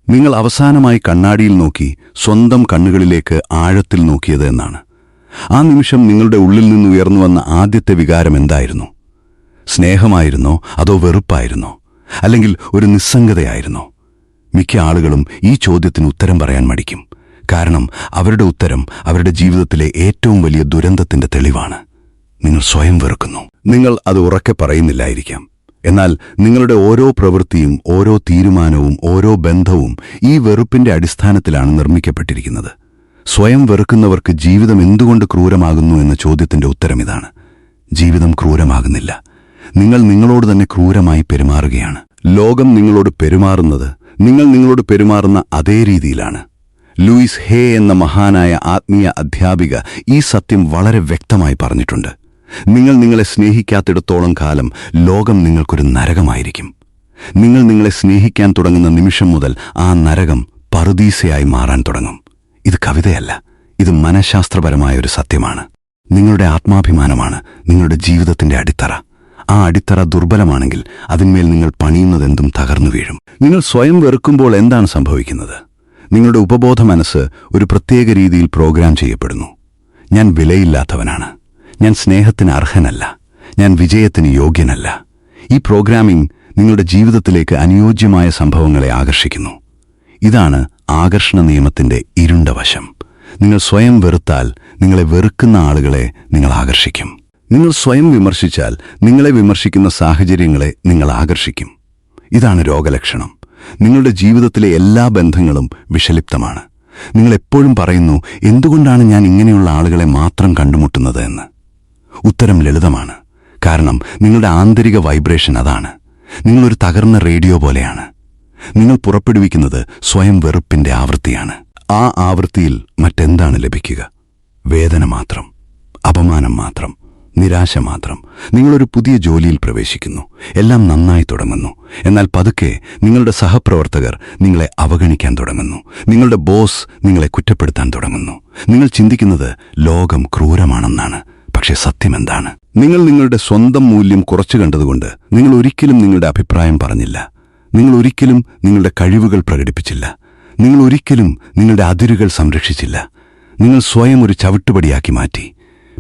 നിങ്ങൾ അവസാനമായി കണ്ണാടിയിൽ നോക്കി സ്വന്തം കണ്ണുകളിലേക്ക് ആഴത്തിൽ നോക്കിയത് എന്നാണ്. ആ നിമിഷം നിങ്ങളുടെ ഉള്ളിൽ നിന്ന് ഉയർന്നുവന്ന ആദ്യത്തെ വികാരം എന്തായിരുന്നു? സ്നേഹമായിരുന്നോ അതോ വെറുപ്പായിരുന്നോ, അല്ലെങ്കിൽ ഒരു നിസ്സംഗതയായിരുന്നോ? മിക്ക ആളുകളും ഈ ചോദ്യത്തിന് ഉത്തരം പറയാൻ മടിക്കും. കാരണം അവരുടെ ഉത്തരം അവരുടെ ജീവിതത്തിലെ ഏറ്റവും വലിയ ദുരന്തത്തിന്റെ തെളിവാണ്. നിങ്ങൾ സ്വയം വെറുക്കുന്നു. നിങ്ങൾ അത് ഉറക്കെ പറയുന്നില്ലായിരിക്കാം. എന്നാൽ നിങ്ങളുടെ ഓരോ പ്രവൃത്തിയും, ഓരോ തീരുമാനവും, ഓരോ ബന്ധവും ഈ വെറുപ്പിന്റെ അടിസ്ഥാനത്തിലാണ് നിർമ്മിക്കപ്പെട്ടിരിക്കുന്നത്. സ്വയം വെറുക്കുന്നവർക്ക് ജീവിതം എന്തുകൊണ്ട് ക്രൂരമാകുന്നു എന്ന ചോദ്യത്തിന്റെ ഉത്തരം ഇതാണ്. ജീവിതം ക്രൂരമാകുന്നില്ല, നിങ്ങൾ നിങ്ങളോട് തന്നെ ക്രൂരമായി പെരുമാറുകയാണ്. ലോകം നിങ്ങളോട് പെരുമാറുന്നത് നിങ്ങൾ നിങ്ങളോട് പെരുമാറുന്ന അതേ രീതിയിലാണ്. ലൂയിസ് ഹേ എന്ന മഹാനായ ആത്മീയ അധ്യാപിക ഈ സത്യം വളരെ വ്യക്തമായി പറഞ്ഞിട്ടുണ്ട്. നിങ്ങൾ നിങ്ങളെ സ്നേഹിക്കാത്തിടത്തോളം കാലം ലോകം നിങ്ങൾക്കൊരു നരകമായിരിക്കും. നിങ്ങൾ നിങ്ങളെ സ്നേഹിക്കാൻ തുടങ്ങുന്ന നിമിഷം മുതൽ ആ നരകം പറുദീസയായി മാറാൻ തുടങ്ങും. ഇത് കവിതയല്ല, ഇത് മനഃശാസ്ത്രപരമായ ഒരു സത്യമാണ്. നിങ്ങളുടെ ആത്മാഭിമാനമാണ് നിങ്ങളുടെ ജീവിതത്തിന്റെ അടിത്തറ. ആ അടിത്തറ ദുർബലമാണെങ്കിൽ അതിന്മേൽ നിങ്ങൾ പണിയുന്നതെന്തും തകർന്നു വീഴും. നിങ്ങൾ സ്വയം വെറുക്കുമ്പോൾ എന്താണ് സംഭവിക്കുന്നത്? നിങ്ങളുടെ ഉപബോധ മനസ്സ് ഒരു പ്രത്യേക രീതിയിൽ പ്രോഗ്രാം ചെയ്യപ്പെടുന്നു. ഞാൻ വിലയില്ലാത്തവനാണ്, ഞാൻ സ്നേഹത്തിന് അർഹനല്ല, ഞാൻ വിജയത്തിന് യോഗ്യനല്ല. ഈ പ്രോഗ്രാമിംഗ് നിങ്ങളുടെ ജീവിതത്തിലേക്ക് അനുയോജ്യമായ സംഭവങ്ങളെ ആകർഷിക്കുന്നു. ഇതാണ് ആകർഷണ നിയമത്തിന്റെ ഇരുണ്ട വശം. നിങ്ങൾ സ്വയം വെറുത്താൽ നിങ്ങളെ വെറുക്കുന്ന ആളുകളെ നിങ്ങൾ ആകർഷിക്കും. നിങ്ങൾ സ്വയം വിമർശിച്ചാൽ നിങ്ങളെ വിമർശിക്കുന്ന സാഹചര്യങ്ങളെ നിങ്ങൾ ആകർഷിക്കും. ഇതാണ് രോഗലക്ഷണം. നിങ്ങളുടെ ജീവിതത്തിലെ എല്ലാ ബന്ധങ്ങളും വിഷലിപ്തമാണ്. നിങ്ങൾ എപ്പോഴും പറയുന്നു, എന്തുകൊണ്ടാണ് ഞാൻ ഇങ്ങനെയുള്ള ആളുകളെ മാത്രം കണ്ടുമുട്ടുന്നത് എന്ന്. ഉത്തരം ലളിതമാണ്. കാരണം നിങ്ങളുടെ ആന്തരിക വൈബ്രേഷൻ അതാണ്. നിങ്ങളൊരു തകർന്ന റേഡിയോ പോലെയാണ്. നിങ്ങൾ പുറപ്പെടുവിക്കുന്നത് സ്വയം വെറുപ്പിന്റെ ആവൃത്തിയാണ്. ആ ആവൃത്തിയിൽ മറ്റെന്താണ് ലഭിക്കുക? വേദന മാത്രം, അപമാനം മാത്രം, നിരാശ മാത്രം. നിങ്ങളൊരു പുതിയ ജോലിയിൽ പ്രവേശിക്കുന്നു, എല്ലാം നന്നായി തുടങ്ങുന്നു. എന്നാൽ പതുക്കെ നിങ്ങളുടെ സഹപ്രവർത്തകർ നിങ്ങളെ അവഗണിക്കാൻ തുടങ്ങുന്നു. നിങ്ങളുടെ ബോസ് നിങ്ങളെ കുറ്റപ്പെടുത്താൻ തുടങ്ങുന്നു. നിങ്ങൾ ചിന്തിക്കുന്നത് ലോകം ക്രൂരമാണെന്നാണ്. പക്ഷേ സത്യമെന്താണ്? നിങ്ങൾ നിങ്ങളുടെ സ്വന്തം മൂല്യം കുറച്ചു കണ്ടതുകൊണ്ട് നിങ്ങൾ ഒരിക്കലും നിങ്ങളുടെ അഭിപ്രായം പറഞ്ഞില്ല. നിങ്ങൾ ഒരിക്കലും നിങ്ങളുടെ കഴിവുകൾ പ്രകടിപ്പിച്ചില്ല. നിങ്ങൾ ഒരിക്കലും നിങ്ങളുടെ അതിരുകൾ സംരക്ഷിച്ചില്ല. നിങ്ങൾ സ്വയം ഒരു ചവിട്ടുപടിയാക്കി മാറ്റി.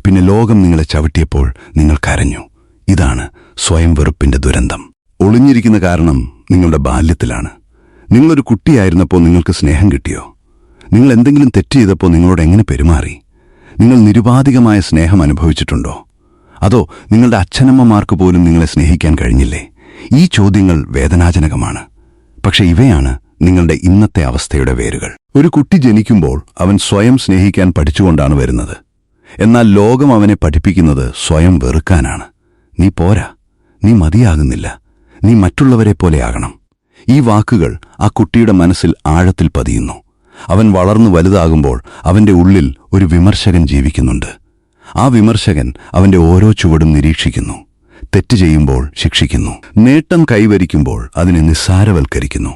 പിന്നെ ലോകം നിങ്ങളെ ചവിട്ടിയപ്പോൾ നിങ്ങൾ കരഞ്ഞു. ഇതാണ് സ്വയം വെറുപ്പിന്റെ ദുരന്തം. ഒളിഞ്ഞിരിക്കുന്ന കാരണം നിങ്ങളുടെ ബാല്യത്തിലാണ്. നിങ്ങളൊരു കുട്ടിയായിരുന്നപ്പോൾ നിങ്ങൾക്ക് സ്നേഹം കിട്ടിയോ? നിങ്ങൾ എന്തെങ്കിലും തെറ്റ് ചെയ്തപ്പോൾ നിങ്ങളോട് എങ്ങനെ പെരുമാറി? നിങ്ങൾ നിരുപാധികമായ സ്നേഹം അനുഭവിച്ചിട്ടുണ്ടോ? അതോ നിങ്ങളുടെ അച്ഛനമ്മമാർക്ക് പോലും നിങ്ങളെ സ്നേഹിക്കാൻ കഴിഞ്ഞില്ലേ? ഈ ചോദ്യങ്ങൾ വേദനാജനകമാണ്. പക്ഷെ ഇവയാണ് നിങ്ങളുടെ ഇന്നത്തെ അവസ്ഥയുടെ വേരുകൾ. ഒരു കുട്ടി ജനിക്കുമ്പോൾ അവൻ സ്വയം സ്നേഹിക്കാൻ പഠിച്ചുകൊണ്ടാണ് വരുന്നത്. എന്നാൽ ലോകം അവനെ പഠിപ്പിക്കുന്നത് സ്വയം വെറുക്കാനാണ്. നീ പോരാ, നീ മതിയാകുന്നില്ല, നീ മറ്റുള്ളവരെ പോലെയാകണം. ഈ വാക്കുകൾ ആ കുട്ടിയുടെ മനസ്സിൽ ആഴത്തിൽ പതിയുന്നു. അവൻ വളർന്നു വലുതാകുമ്പോൾ അവന്റെ ഉള്ളിൽ ഒരു വിമർശകൻ ജീവിക്കുന്നുണ്ട്. ആ വിമർശകൻ അവന്റെ ഓരോ ചുവടും നിരീക്ഷിക്കുന്നു. തെറ്റ് ചെയ്യുമ്പോൾ ശിക്ഷിക്കുന്നു, നേട്ടം കൈവരിക്കുമ്പോൾ അതിനെ നിസ്സാരവൽക്കരിക്കുന്നു.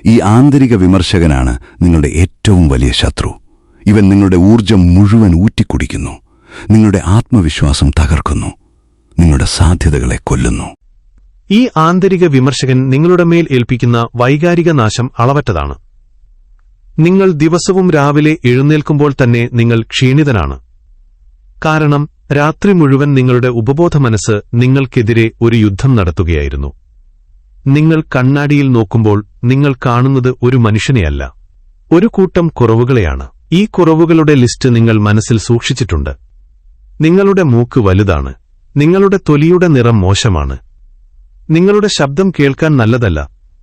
ഈ ആന്തരിക വിമർശകനാണ് നിങ്ങളുടെ ഏറ്റവും വലിയ ശത്രു. ഇവൻ നിങ്ങളുടെ ഊർജം മുഴുവൻ ഊറ്റിക്കുടിക്കുന്നു, നിങ്ങളുടെ ആത്മവിശ്വാസം തകർക്കുന്നു, നിങ്ങളുടെ സാധ്യതകളെ കൊല്ലുന്നു. ഈ ആന്തരിക വിമർശകൻ നിങ്ങളുടെ മേൽ ഏൽപ്പിക്കുന്ന വൈകാരിക നാശം അളവറ്റതാണ്. നിങ്ങൾ ദിവസവും രാവിലെ എഴുന്നേൽക്കുമ്പോൾ തന്നെ നിങ്ങൾ ക്ഷീണിതനാണ്. കാരണം രാത്രി മുഴുവൻ നിങ്ങളുടെ ഉപബോധ മനസ്സ് നിങ്ങൾക്കെതിരെ ഒരു യുദ്ധം നടത്തുകയായിരുന്നു. നിങ്ങൾ കണ്ണാടിയിൽ നോക്കുമ്പോൾ നിങ്ങൾ കാണുന്നത് ഒരു മനുഷ്യനെയല്ല, ഒരു കൂട്ടം കുറവുകളെയാണ്. ഈ കുറവുകളുടെ ലിസ്റ്റ് നിങ്ങൾ മനസ്സിൽ സൂക്ഷിച്ചിട്ടുണ്ട്. നിങ്ങളുടെ മൂക്ക് വലുതാണ്, നിങ്ങളുടെ തൊലിയുടെ നിറം മോശമാണ്, നിങ്ങളുടെ ശബ്ദം കേൾക്കാൻ നല്ലതല്ല,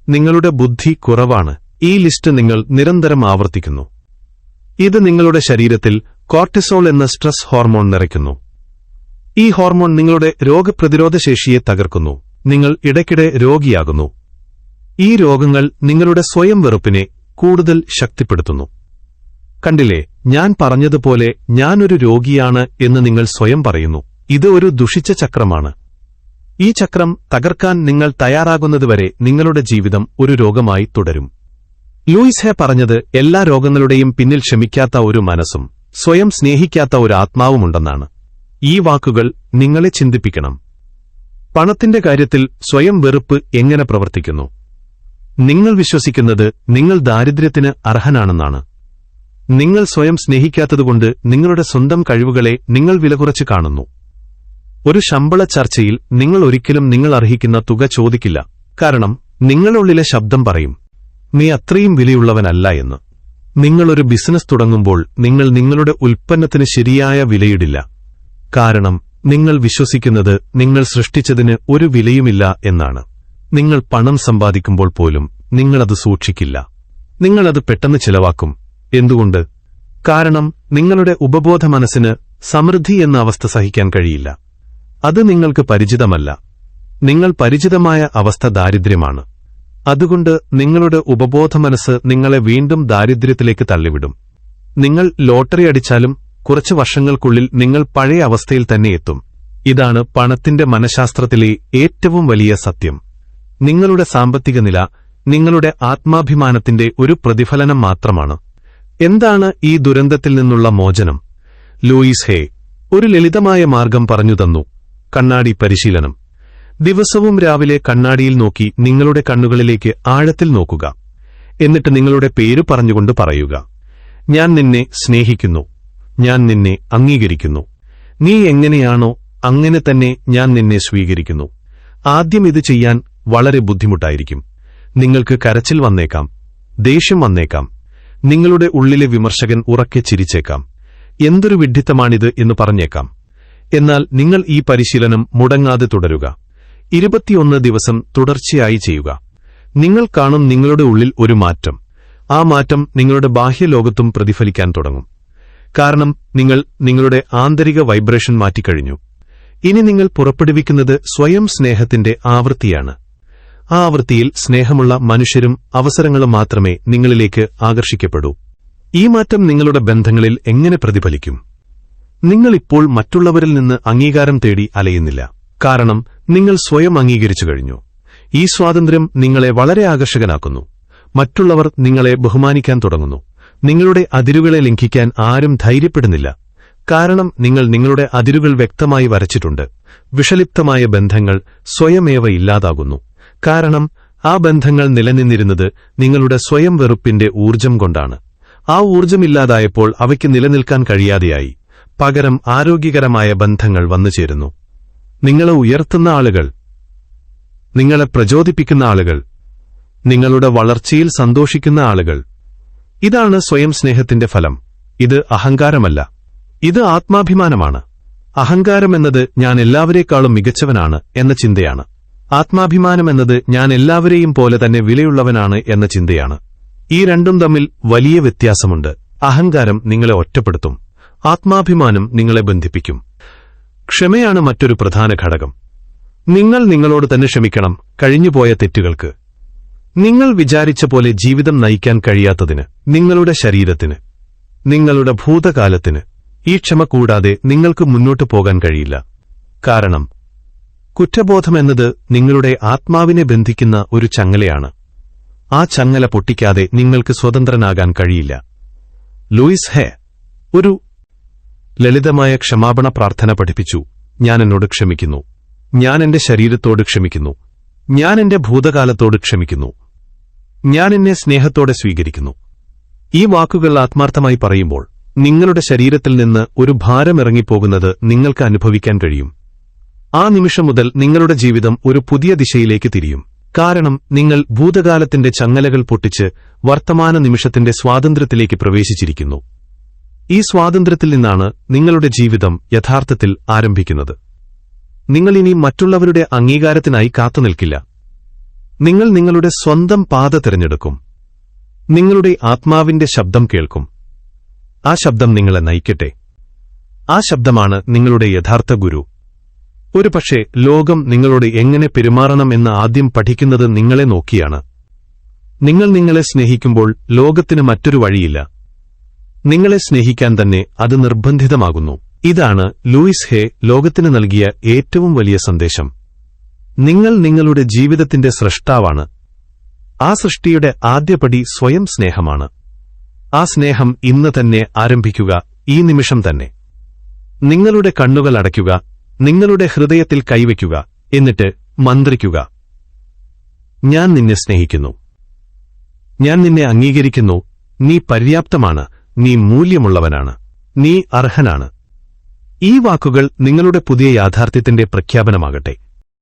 നിങ്ങളുടെ ബുദ്ധി കുറവാണ്. ഈ ലിസ്റ്റ് നിങ്ങൾ നിരന്തരം ആവർത്തിക്കുന്നു. ഇത് നിങ്ങളുടെ ശരീരത്തിൽ കോർട്ടിസോൾ എന്ന സ്ട്രെസ് ഹോർമോൺ നിറയ്ക്കുന്നു. ഈ ഹോർമോൺ നിങ്ങളുടെ രോഗപ്രതിരോധ ശേഷിയെ തകർക്കുന്നു. നിങ്ങൾ ഇടയ്ക്കിടെ രോഗിയാകുന്നു. ഈ രോഗങ്ങൾ നിങ്ങളുടെ സ്വയം വെറുപ്പിനെ കൂടുതൽ ശക്തിപ്പെടുത്തുന്നു. കണ്ടില്ലേ, ഞാൻ പറഞ്ഞതുപോലെ ഞാനൊരു രോഗിയാണ് എന്ന് നിങ്ങൾ സ്വയം പറയുന്നു. ഇത് ഒരു ദുഷിച്ച ചക്രമാണ്. ഈ ചക്രം തകർക്കാൻ നിങ്ങൾ തയ്യാറാകുന്നതുവരെ നിങ്ങളുടെ ജീവിതം ഒരു രോഗമായി തുടരും. ലൂയിസ് ഹേ പറഞ്ഞത് എല്ലാ രോഗങ്ങളുടെയും പിന്നിൽ ക്ഷമിക്കാത്ത ഒരു മനസ്സും സ്വയം സ്നേഹിക്കാത്ത ഒരു ആത്മാവുമുണ്ടെന്നാണ്. ഈ വാക്കുകൾ നിങ്ങളെ ചിന്തിപ്പിക്കണം. പണത്തിന്റെ കാര്യത്തിൽ സ്വയം വെറുപ്പ് എങ്ങനെ പ്രവർത്തിക്കുന്നു? നിങ്ങൾ വിശ്വസിക്കുന്നത് നിങ്ങൾ ദാരിദ്ര്യത്തിന് അർഹനാണെന്നാണ്. നിങ്ങൾ സ്വയം സ്നേഹിക്കാത്തതുകൊണ്ട് നിങ്ങളുടെ സ്വന്തം കഴിവുകളെ നിങ്ങൾ വിലകുറച്ച് കാണുന്നു. ഒരു ശമ്പള ചർച്ചയിൽ നിങ്ങൾ ഒരിക്കലും നിങ്ങൾ അർഹിക്കുന്ന തുക ചോദിക്കില്ല. കാരണം നിങ്ങളുള്ളിലെ ശബ്ദം പറയും, നീ അത്രയും വിലയുള്ളവനല്ല എന്ന്. നിങ്ങളൊരു ബിസിനസ് തുടങ്ങുമ്പോൾ നിങ്ങൾ നിങ്ങളുടെ ഉൽപ്പന്നത്തിന് ശരിയായ വിലയിടില്ല. കാരണം നിങ്ങൾ വിശ്വസിക്കുന്നത് നിങ്ങൾ സൃഷ്ടിച്ചതിന് ഒരു വിലയുമില്ല എന്നാണ്. നിങ്ങൾ പണം സമ്പാദിക്കുമ്പോൾ പോലും നിങ്ങളത് സൂക്ഷിക്കില്ല. നിങ്ങളത് പെട്ടെന്ന് ചിലവാക്കും. എന്തുകൊണ്ട്? കാരണം നിങ്ങളുടെ ഉപബോധ മനസ്സിന് സമൃദ്ധി എന്ന അവസ്ഥ സഹിക്കാൻ കഴിയില്ല. അത് നിങ്ങൾക്ക് പരിചിതമല്ല. നിങ്ങൾ പരിചിതമായ അവസ്ഥ ദാരിദ്ര്യമാണ്. അതുകൊണ്ട് നിങ്ങളുടെ ഉപബോധ മനസ്സ് നിങ്ങളെ വീണ്ടും ദാരിദ്ര്യത്തിലേക്ക് തള്ളിവിടും. നിങ്ങൾ ലോട്ടറി അടിച്ചാലും കുറച്ചു വർഷങ്ങൾക്കുള്ളിൽ നിങ്ങൾ പഴയ അവസ്ഥയിൽ തന്നെ എത്തും. ഇതാണ് പണത്തിന്റെ മനഃശാസ്ത്രത്തിലെ ഏറ്റവും വലിയ സത്യം. നിങ്ങളുടെ സാമ്പത്തിക നില നിങ്ങളുടെ ആത്മാഭിമാനത്തിന്റെ ഒരു പ്രതിഫലനം മാത്രമാണ്. എന്താണ് ഈ ദുരന്തത്തിൽ നിന്നുള്ള മോചനം? ലൂയിസ് ഹേ ഒരു ലളിതമായ മാർഗം പറഞ്ഞുതന്നു: കണ്ണാടി പരിശീലനം. ദിവസവും രാവിലെ കണ്ണാടിയിൽ നോക്കി നിങ്ങളുടെ കണ്ണുകളിലേക്ക് ആഴത്തിൽ നോക്കുക. എന്നിട്ട് നിങ്ങളുടെ പേര് പറഞ്ഞുകൊണ്ട് പറയുക: ഞാൻ നിന്നെ സ്നേഹിക്കുന്നു, ഞാൻ നിന്നെ അംഗീകരിക്കുന്നു. നീ എങ്ങനെയാണോ അങ്ങനെ തന്നെ ഞാൻ നിന്നെ സ്വീകരിക്കുന്നു. ആദ്യം ഇത് ചെയ്യാൻ വളരെ ബുദ്ധിമുട്ടായിരിക്കും. നിങ്ങൾക്ക് കരച്ചിൽ വന്നേക്കാം, ദേഷ്യം വന്നേക്കാം, നിങ്ങളുടെ ഉള്ളിലെ വിമർശകൻ ഉറക്കെ ചിരിച്ചേക്കാം. എന്തൊരു വിഡ്ഢിത്തമാണിത് എന്ന് പറഞ്ഞേക്കാം. എന്നാൽ നിങ്ങൾ ഈ പരിശീലനം മുടങ്ങാതെ തുടരുക. 21 ദിവസം തുടർച്ചയായി ചെയ്യുക. നിങ്ങൾ കാണും നിങ്ങളുടെ ഉള്ളിൽ ഒരു മാറ്റം. ആ മാറ്റം നിങ്ങളുടെ ബാഹ്യലോകത്തും പ്രതിഫലിക്കാൻ തുടങ്ങും. കാരണം നിങ്ങൾ നിങ്ങളുടെ ആന്തരിക വൈബ്രേഷൻ മാറ്റിക്കഴിഞ്ഞു. ഇനി നിങ്ങൾ പുറപ്പെടുവിക്കുന്നത് സ്വയം സ്നേഹത്തിന്റെ ആവൃത്തിയാണ്. ആ ആവൃത്തിയിൽ സ്നേഹമുള്ള മനുഷ്യരും അവസരങ്ങളും മാത്രമേ നിങ്ങളിലേക്ക് ആകർഷിക്കപ്പെടൂ. ഈ മാറ്റം നിങ്ങളുടെ ബന്ധങ്ങളിൽ എങ്ങനെ പ്രതിഫലിക്കും? നിങ്ങളിപ്പോൾ മറ്റുള്ളവരിൽ നിന്ന് അംഗീകാരം തേടി അലയുന്നില്ല. കാരണം നിങ്ങൾ സ്വയം അംഗീകരിച്ചു കഴിഞ്ഞു. ഈ സ്വാതന്ത്ര്യം നിങ്ങളെ വളരെ ആകർഷകനാക്കുന്നു. മറ്റുള്ളവർ നിങ്ങളെ ബഹുമാനിക്കാൻ തുടങ്ങുന്നു. നിങ്ങളുടെ അതിരുകളെ ലംഘിക്കാൻ ആരും ധൈര്യപ്പെടുന്നില്ല. കാരണം നിങ്ങൾ നിങ്ങളുടെ അതിരുകൾ വ്യക്തമായി വരച്ചിട്ടുണ്ട്. വിഷലിപ്തമായ ബന്ധങ്ങൾ സ്വയമേവ ഇല്ലാതാകുന്നു. കാരണം ആ ബന്ധങ്ങൾ നിലനിന്നിരുന്നത് നിങ്ങളുടെ സ്വയം വെറുപ്പിന്റെ ഊർജം കൊണ്ടാണ്. ആ ഊർജമില്ലാതായപ്പോൾ അവയ്ക്ക് നിലനിൽക്കാൻ കഴിയാതെയായി. പകരം ആരോഗ്യകരമായ ബന്ധങ്ങൾ വന്നുചേരുന്നു. നിങ്ങളെ ഉയർത്തുന്ന ആളുകൾ, നിങ്ങളെ പ്രചോദിപ്പിക്കുന്ന ആളുകൾ, നിങ്ങളുടെ വളർച്ചയിൽ സന്തോഷിക്കുന്ന ആളുകൾ. ഇതാണ് സ്വയം സ്നേഹത്തിന്റെ ഫലം. ഇത് അഹങ്കാരമല്ല, ഇത് ആത്മാഭിമാനമാണ്. അഹങ്കാരമെന്നത് ഞാൻ എല്ലാവരേക്കാളും മികച്ചവനാണ് എന്ന ചിന്തയാണ്. ആത്മാഭിമാനമെന്നത് ഞാൻ എല്ലാവരെയും പോലെ തന്നെ വിലയുള്ളവനാണ് എന്ന ചിന്തയാണ്. ഈ രണ്ടും തമ്മിൽ വലിയ വ്യത്യാസമുണ്ട്. അഹങ്കാരം നിങ്ങളെ ഒറ്റപ്പെടുത്തും. ആത്മാഭിമാനം നിങ്ങളെ ബന്ധിപ്പിക്കും. ക്ഷമയാണ് മറ്റൊരു പ്രധാന ഘടകം. നിങ്ങൾ നിങ്ങളോട് തന്നെ ക്ഷമിക്കണം, കഴിഞ്ഞുപോയ തെറ്റുകൾക്ക്. നിങ്ങൾ വിചാരിച്ച പോലെ ജീവിതം നയിക്കാൻ കഴിയാത്തതിന്, നിങ്ങളുടെ ശരീരത്തിന്, നിങ്ങളുടെ ഭൂതകാലത്തിന്. ഈ ക്ഷമ കൂടാതെ നിങ്ങൾക്ക് മുന്നോട്ടു പോകാൻ കഴിയില്ല. കാരണം കുറ്റബോധമെന്നത് നിങ്ങളുടെ ആത്മാവിനെ ബന്ധിക്കുന്ന ഒരു ചങ്ങലയാണ്. ആ ചങ്ങല പൊട്ടിക്കാതെ നിങ്ങൾക്ക് സ്വതന്ത്രനാകാൻ കഴിയില്ല. ലൂയിസ് ഹേ ഒരു ലളിതമായ ക്ഷമാപണ പ്രാർത്ഥന പഠിപ്പിച്ചു. ഞാൻ എന്നോട് ക്ഷമിക്കുന്നു. ഞാൻ എന്റെ ശരീരത്തോട് ക്ഷമിക്കുന്നു. ഞാൻ എന്റെ ഭൂതകാലത്തോട് ക്ഷമിക്കുന്നു. ഞാൻ എന്നെ സ്നേഹത്തോടെ സ്വീകരിക്കുന്നു. ഈ വാക്കുകൾ ആത്മാർത്ഥമായി പറയുമ്പോൾ നിങ്ങളുടെ ശരീരത്തിൽ നിന്ന് ഒരു ഭാരം ഇറങ്ങിപ്പോകുന്നത് നിങ്ങൾക്ക് അനുഭവിക്കാൻ കഴിയും. ആ നിമിഷം മുതൽ നിങ്ങളുടെ ജീവിതം ഒരു പുതിയ ദിശയിലേക്ക് തിരിയും. കാരണം നിങ്ങൾ ഭൂതകാലത്തിന്റെ ചങ്ങലകൾ പൊട്ടിച്ച് വർത്തമാന നിമിഷത്തിന്റെ സ്വാതന്ത്ര്യത്തിലേക്ക് പ്രവേശിച്ചിരിക്കുന്നു. ഈ സ്വാതന്ത്ര്യത്തിൽ നിന്നാണ് നിങ്ങളുടെ ജീവിതം യഥാർത്ഥത്തിൽ ആരംഭിക്കുന്നത്. നിങ്ങൾ ഇനി മറ്റുള്ളവരുടെ അംഗീകാരത്തിനായി കാത്തുനിൽക്കില്ല. നിങ്ങൾ നിങ്ങളുടെ സ്വന്തം പാത തിരഞ്ഞെടുക്കും. നിങ്ങളുടെ ആത്മാവിന്റെ ശബ്ദം കേൾക്കും. ആ ശബ്ദം നിങ്ങളെ നയിക്കട്ടെ. ആ ശബ്ദമാണ് നിങ്ങളുടെ യഥാർത്ഥ ഗുരു. ഒരുപക്ഷേ ലോകം നിങ്ങളോട് എങ്ങനെ പെരുമാറണം എന്ന് ആദ്യം പഠിക്കുന്നത് നിങ്ങളെ നോക്കിയാണ്. നിങ്ങൾ നിങ്ങളെ സ്നേഹിക്കുമ്പോൾ ലോകത്തിന് മറ്റൊരു വഴിയില്ല. നിങ്ങളെ സ്നേഹിക്കാൻ തന്നെ അത് നിർബന്ധിതമാകുന്നു. ഇതാണ് ലൂയിസ് ഹേ ലോകത്തിന് നൽകിയ ഏറ്റവും വലിയ സന്ദേശം. നിങ്ങൾ നിങ്ങളുടെ ജീവിതത്തിന്റെ സ്രഷ്ടാവാണ്. ആ സൃഷ്ടിയുടെ ആദ്യപടി സ്വയം സ്നേഹമാണ്. ആ സ്നേഹം ഇന്ന് തന്നെ ആരംഭിക്കുക, ഈ നിമിഷം തന്നെ. നിങ്ങളുടെ കണ്ണുകൾ അടയ്ക്കുക, നിങ്ങളുടെ ഹൃദയത്തിൽ കൈവയ്ക്കുക, എന്നിട്ട് മന്ത്രിക്കുക: ഞാൻ നിന്നെ സ്നേഹിക്കുന്നു, ഞാൻ നിന്നെ അംഗീകരിക്കുന്നു, നീ പര്യാപ്തമാണ്, നീ മൂല്യമുള്ളവനാണ്, നീ അർഹനാണ്. ഈ വാക്കുകൾ നിങ്ങളുടെ പുതിയ യാഥാർത്ഥ്യത്തിന്റെ പ്രഖ്യാപനമാകട്ടെ.